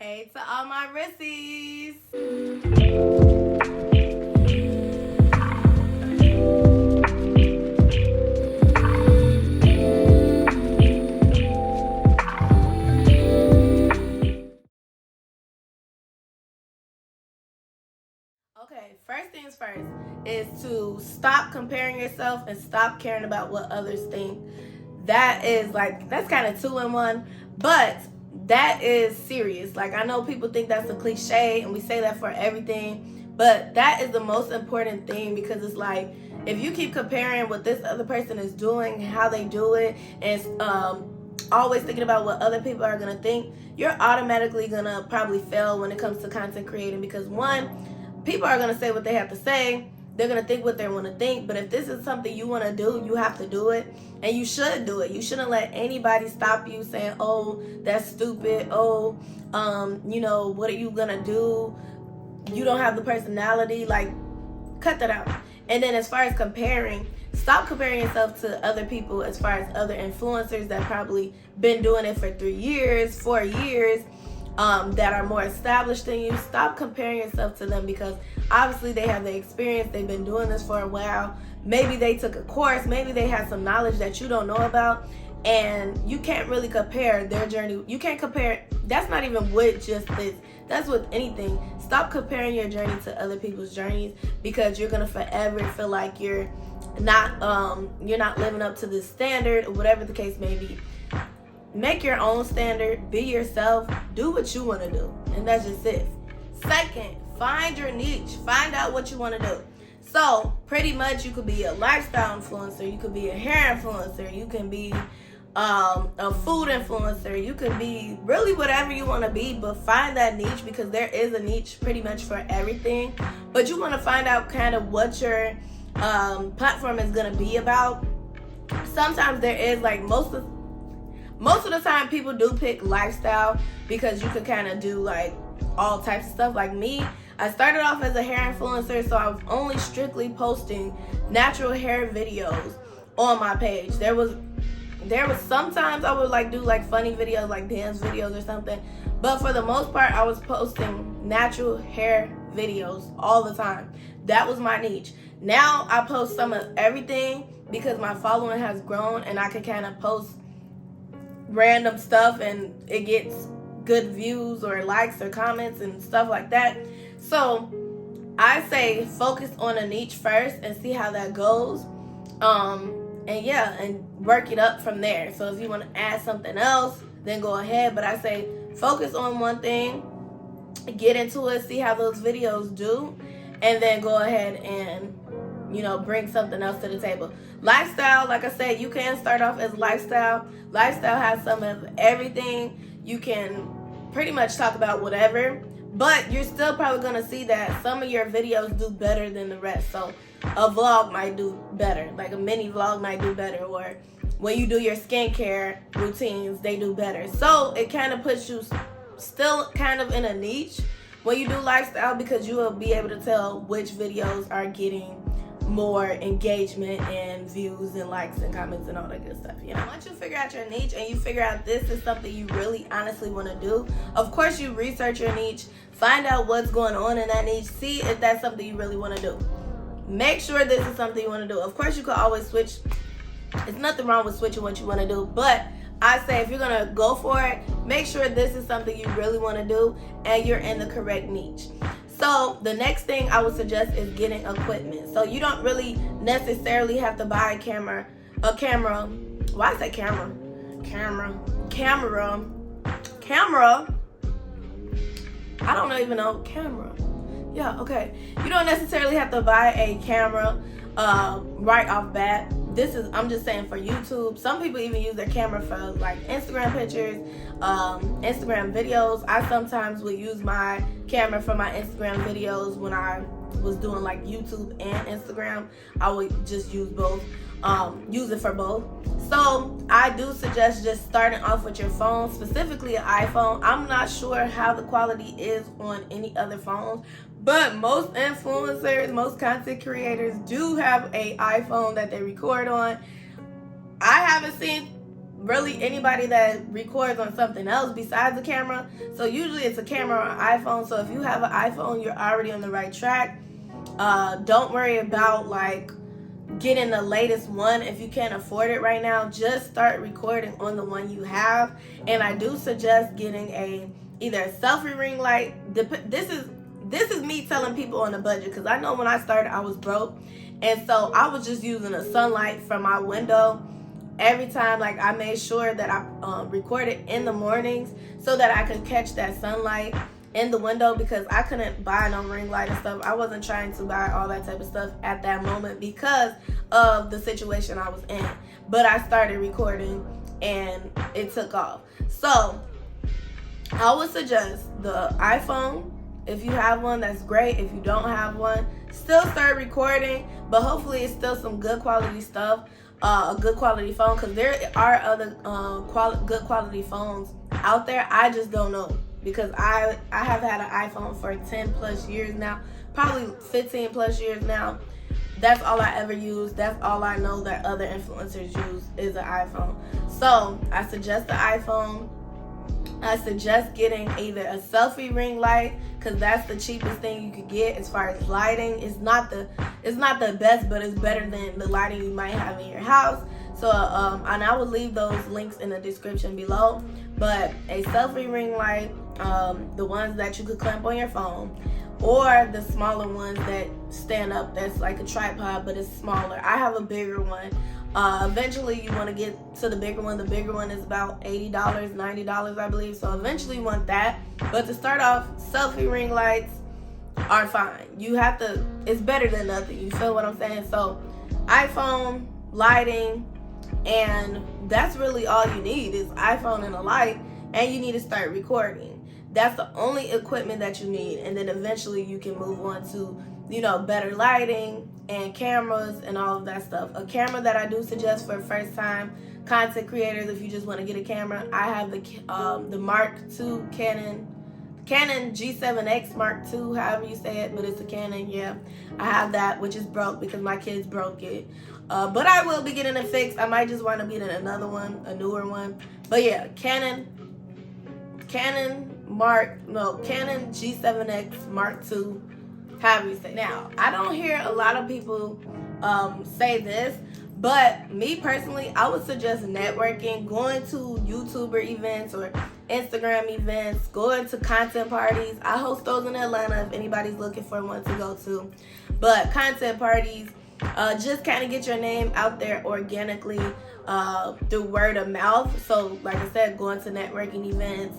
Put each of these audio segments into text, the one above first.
Hey to all my Rissies. Okay, first things first is to stop comparing yourself and stop caring about what others think. That's kind of two in one, but that is serious. Like, I know people think that's a cliche and we say that for everything, but that is the most important thing, because it's like, if you keep comparing what this other person is doing, how they do it, and always thinking about what other people are gonna think, you're automatically gonna probably fail when it comes to content creating, because one, people are going to say what they have to say. They're going to think what they want to think. But if this is something you want to do, you have to do it. And you should do it. You shouldn't let anybody stop you saying, oh, that's stupid. Oh, what are you going to do? You don't have the personality. Like, cut that out. And then as far as comparing, stop comparing yourself to other people, as far as other influencers that probably been doing it for 3 years, 4 years, that are more established than you. Stop comparing yourself to them, because obviously they have the experience. They've been doing this for a while. Maybe they took a course. Maybe they have some knowledge that you don't know about. And you can't really compare their journey. You can't compare. That's not even with just this. That's with anything. Stop comparing your journey to other people's journeys, because you're going to forever feel like you're not living up to this standard, or whatever the case may be. Make your own standard, be yourself, do what you want to do, and that's just it. Second, find your niche. Find out what you want to do. So pretty much you could be a lifestyle influencer, you could be a hair influencer, you can be a food influencer, you can be really whatever you want to be, but find that niche, because there is a niche pretty much for everything. But you want to find out kind of what your platform is going to be about. Sometimes there is, like, most of the time people do pick lifestyle, because you could kind of do like all types of stuff. Like me, I started off as a hair influencer, so I was only strictly posting natural hair videos on my page. There was sometimes I would like do like funny videos, like dance videos or something, but for the most part I was posting natural hair videos all the time. That was my niche. Now I post some of everything, because my following has grown and I can kind of post random stuff and it gets good views or likes or comments and stuff like that. So I say focus on a niche first and see how that goes, and work it up from there. So if you want to add something else, then go ahead, but I say focus on one thing, get into it, see how those videos do, and then go ahead and bring something else to the table. Lifestyle, like I said, you can start off as lifestyle. Lifestyle has some of everything. You can pretty much talk about whatever, but you're still probably going to see that some of your videos do better than the rest. So a vlog might do better, like a mini vlog might do better, or when you do your skincare routines, they do better. So it kind of puts you still kind of in a niche when you do lifestyle, because you will be able to tell which videos are getting more engagement and views and likes and comments and all that good stuff. Once you figure out your niche and you figure out this is something you really honestly want to do, of course you research your niche, find out what's going on in that niche, see if that's something you really want to do. Make sure this is something you want to do. Of course you could always switch. There's nothing wrong with switching what you want to do, but I say if you're going to go for it, make sure this is something you really want to do and you're in the correct niche. So the next thing I would suggest is getting equipment. So you don't really necessarily have to buy a camera. Why is that camera? I don't even know. Camera. Yeah, okay. You don't necessarily have to buy a camera right off bat. I'm just saying for YouTube. Some people even use their camera for like Instagram pictures, Instagram videos. I sometimes would use my camera for my Instagram videos when I was doing like YouTube and Instagram. I would just use both, use it for both. So I do suggest just starting off with your phone, specifically an iPhone. I'm not sure how the quality is on any other phones, but most influencers, most content creators do have an iPhone that they record on. I haven't seen really anybody that records on something else besides a camera. So usually it's a camera or an iPhone. So if you have an iPhone, you're already on the right track. Don't worry about like getting the latest one if you can't afford it right now. Just start recording on the one you have. And I do suggest getting either a selfie ring light. This is me telling people on a budget, because I know when I started I was broke, and so I was just using a sunlight from my window every time. Like, I made sure that I recorded in the mornings so that I could catch that sunlight in the window, because I couldn't buy no ring light and stuff. I wasn't trying to buy all that type of stuff at that moment because of the situation I was in. But I started recording and it took off. So I would suggest the iPhone. If you have one, that's great. If you don't have one, still start recording, but hopefully it's still some good quality stuff, a good quality phone, because there are other good quality phones out there. I just don't know, because I have had an iPhone for 10 plus years now, probably 15 plus years now. That's all I ever use. That's all I know that other influencers use is an iPhone. So I suggest the iPhone. I suggest getting either a selfie ring light, because that's the cheapest thing you could get as far as lighting. It's not the best, but it's better than the lighting you might have in your house. So and I will leave those links in the description below. But a selfie ring light, the ones that you could clamp on your phone, or the smaller ones that stand up, that's like a tripod but it's smaller. I have a bigger one. Eventually you want to get to the bigger one. The bigger one is about $80, $90, I believe. So eventually you want that. But to start off, selfie ring lights are fine. You have to, it's better than nothing. You feel what I'm saying? So iPhone, lighting, and that's really all you need is iPhone and a light, and you need to start recording. That's the only equipment that you need. And then eventually you can move on to, you know, better lighting and cameras and all of that stuff. A camera that I do suggest for first time content creators, if you just want to get a camera, I have the Mark II Canon G7X Mark II, however you say it, but it's a Canon. Yeah, I have that, which is broke because my kids broke it. But I will be getting it fixed. I might just want to get another one, a newer one. But yeah, Canon G7X Mark II, however you say it. Now, I don't hear a lot of people say this, but me personally, I would suggest networking, going to YouTuber events or Instagram events, going to content parties. I host those in Atlanta if anybody's looking for one to go to. But content parties, just kind of get your name out there organically through word of mouth. So like I said, going to networking events,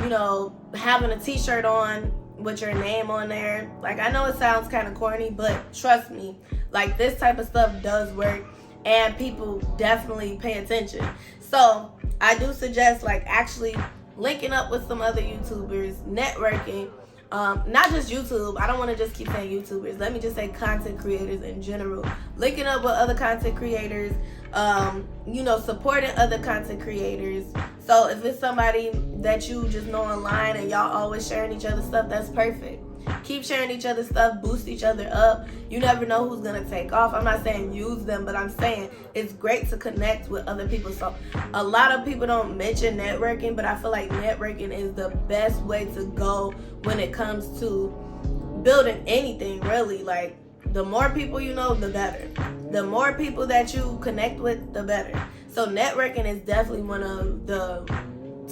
you know, having a t-shirt on with your name on there. Like, I know it sounds kind of corny, but trust me, like, this type of stuff does work and people definitely pay attention. So I do suggest like actually linking up with some other YouTubers, networking. Not just YouTube. I don't want to just keep saying YouTubers. Let me just say content creators in general. Linking up with other content creators, you know, supporting other content creators. So if it's somebody that you just know online and y'all always sharing each other's stuff, that's perfect. Keep sharing each other's stuff, boost each other up. You never know who's going to take off. I'm not saying use them, but I'm saying it's great to connect with other people. So a lot of people don't mention networking, but I feel like networking is the best way to go when it comes to building anything, really. Like, the more people you know, the better. The more people that you connect with, the better. So networking is definitely one of the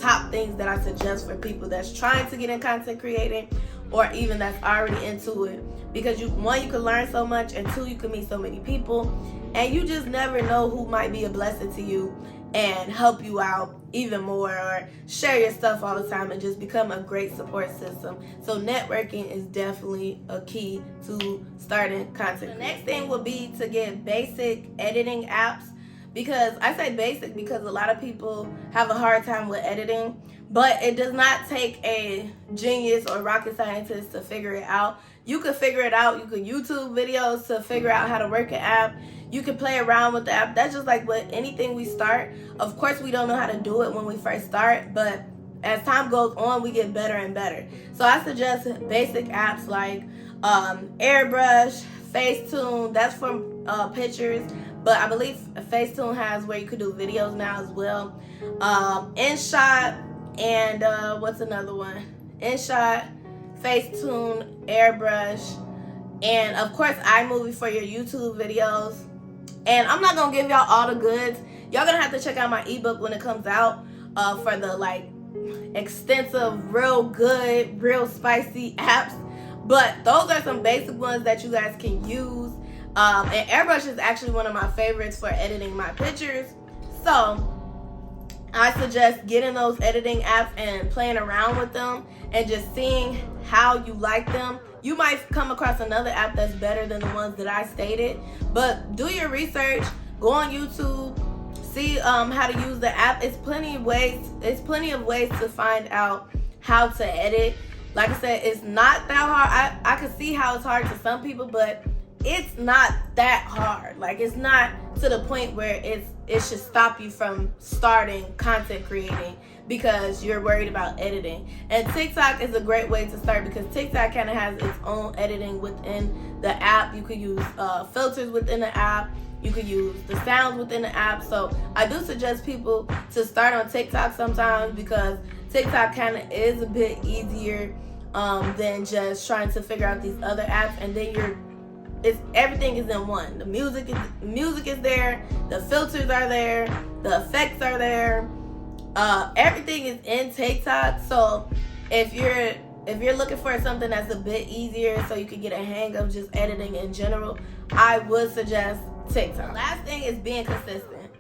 top things that I suggest for people that's trying to get in content creating, or even that's already into it, because one, you can learn so much, and two, you can meet so many people, and you just never know who might be a blessing to you and help you out even more, or share your stuff all the time and just become a great support system. So networking is definitely a key to starting content. The next thing would be to get basic editing apps, because I say basic because a lot of people have a hard time with editing, but it does not take a genius or rocket scientist to figure it out. You can figure it out. You can YouTube videos to figure out how to work an app. You can play around with the app. That's just like with anything we start. Of course, we don't know how to do it when we first start, but as time goes on, we get better and better. So I suggest basic apps like Airbrush, Facetune. That's for pictures. but I believe Facetune has where you could do videos now as well. InShot and what's another one? InShot, Facetune, Airbrush, and of course iMovie for your YouTube videos. And I'm not gonna give y'all all the goods. Y'all gonna have to check out my ebook when it comes out for the like extensive, real good, real spicy apps. But those are some basic ones that you guys can use. And Airbrush is actually one of my favorites for editing my pictures. So I suggest getting those editing apps and playing around with them and just seeing how you like them. You might come across another app that's better than the ones that I stated, but do your research, go on YouTube, see how to use the app. It's plenty of ways to find out how to edit. Like I said, it's not that hard. I can see how it's hard to some people, but it's not that hard. Like, it's not to the point where it should stop you from starting content creating because you're worried about editing. And TikTok is a great way to start because TikTok kind of has its own editing within the app. You could use filters within the app. You could use the sounds within the app. So I do suggest people to start on TikTok sometimes because TikTok kind of is a bit easier than just trying to figure out these other apps. And then everything is in one. The music is there, the filters are there, the effects are there. Everything is in TikTok. So if you're looking for something that's a bit easier so you can get a hang of just editing in general, I would suggest TikTok. Last thing is being consistent.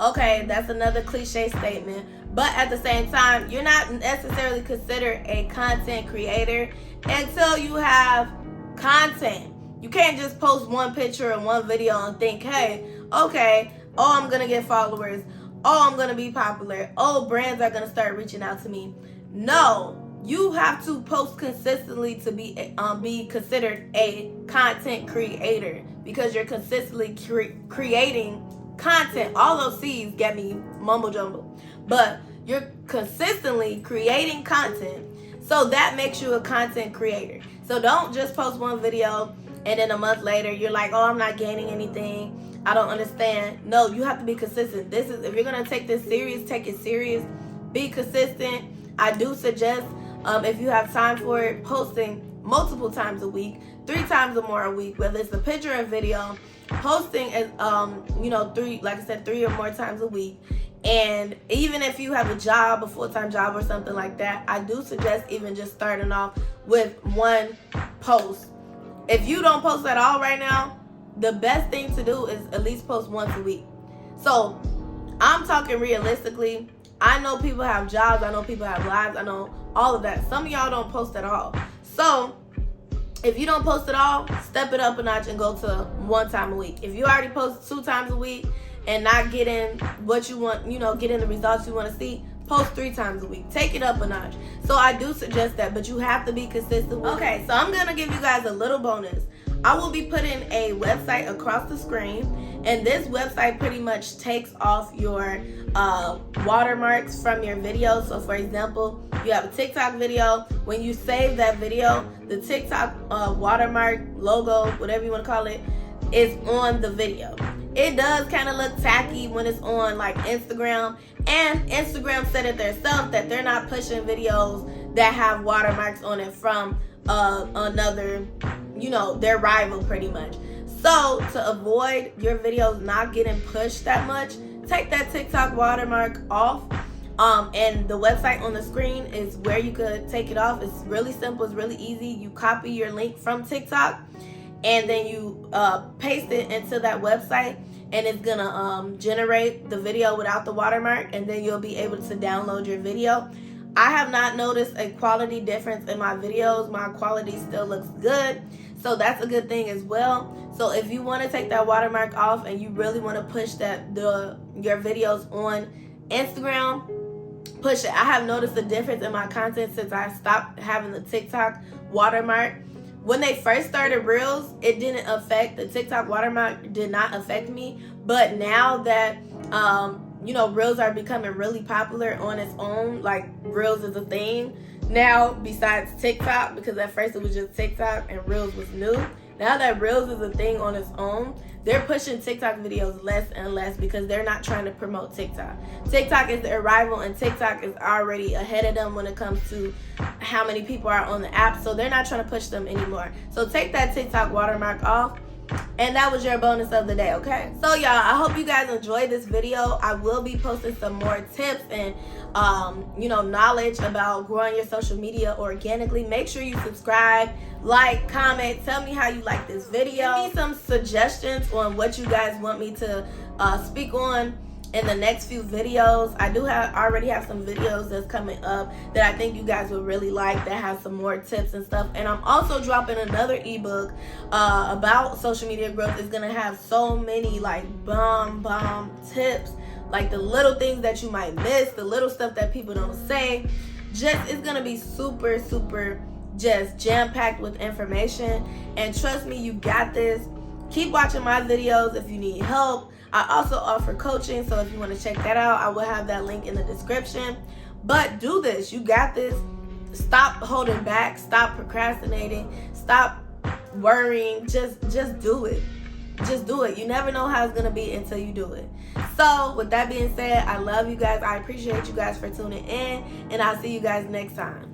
Okay, that's another cliche statement, but at the same time, you're not necessarily considered a content creator until you have content. You can't just post one picture and one video and think, hey, okay, oh, I'm gonna get followers, oh, I'm gonna be popular, oh, brands are gonna start reaching out to me. No, you have to post consistently to be considered a content creator because you're consistently creating content. All those C's get me mumble jumble, but you're consistently creating content, so that makes you a content creator. So don't just post one video and then a month later you're like, oh, I'm not gaining anything, I don't understand. No, you have to be consistent. If you're gonna take this serious, take it serious. Be consistent. I do suggest, if you have time for it, posting multiple times a week, 3 times or more a week, whether it's a picture or video. Posting is 3 or more times a week. And even if you have a job, a full-time job or something like that, I do suggest even just starting off with one post. If you don't post at all right now, the best thing to do is at least post once a week. So I'm talking realistically. I know people have jobs, I know people have lives, I know all of that. Some of y'all don't post at all. So if you don't post at all, step it up a notch and go to 1 time a week. If you already post 2 times a week and not getting what you want, getting the results you want to see, post 3 times a week. Take it up a notch. So I do suggest that, but you have to be consistent with it. Okay, so I'm going to give you guys a little bonus. I will be putting a website across the screen, and this website pretty much takes off your watermarks from your videos. So for example, you have a TikTok video. When you save that video, the TikTok watermark, logo, whatever you want to call it, is on the video. It does kind of look tacky when it's on like Instagram, and Instagram said it themselves that they're not pushing videos that have watermarks on it from another, their rival pretty much. So to avoid your videos not getting pushed that much, take that TikTok watermark off. And the website on the screen is where you could take it off. It's really simple, it's really easy. You copy your link from TikTok and then you paste it into that website, and it's gonna generate the video without the watermark, and then you'll be able to download your video. I have not noticed a quality difference in my videos. My quality still looks good, so that's a good thing as well. So if you want to take that watermark off and you really want to push your videos on Instagram, push it. I have noticed a difference in my content since I stopped having the TikTok watermark. When they first started Reels, it didn't affect, the TikTok watermark did not affect me. But now that, Reels are becoming really popular on its own, like Reels is a thing now besides TikTok, because at first it was just TikTok and Reels was new. now that Reels is a thing on its own, they're pushing TikTok videos less and less because they're not trying to promote TikTok. TikTok is their rival, and TikTok is already ahead of them when it comes to how many people are on the app, so they're not trying to push them anymore. So take that TikTok watermark off. And that was your bonus of the day, okay? So y'all, I hope you guys enjoyed this video. I will be posting some more tips and knowledge about growing your social media organically. Make sure you subscribe, like, comment, tell me how you like this video. Give me some suggestions on what you guys want me to speak on in the next few videos. I do already have some videos that's coming up that I think you guys would really like, that has some more tips and stuff. And I'm also dropping another ebook about social media growth. It's gonna have so many like bomb tips, like the little things that you might miss, the little stuff that people don't say. It's gonna be super just jam-packed with information. And trust me, you got this. Keep watching my videos if you need help. I also offer coaching, so if you want to check that out, I will have that link in the description. But do this. You got this. Stop holding back. Stop procrastinating. Stop worrying. Just do it. Just do it. You never know how it's going to be until you do it. So with that being said, I love you guys. I appreciate you guys for tuning in, and I'll see you guys next time.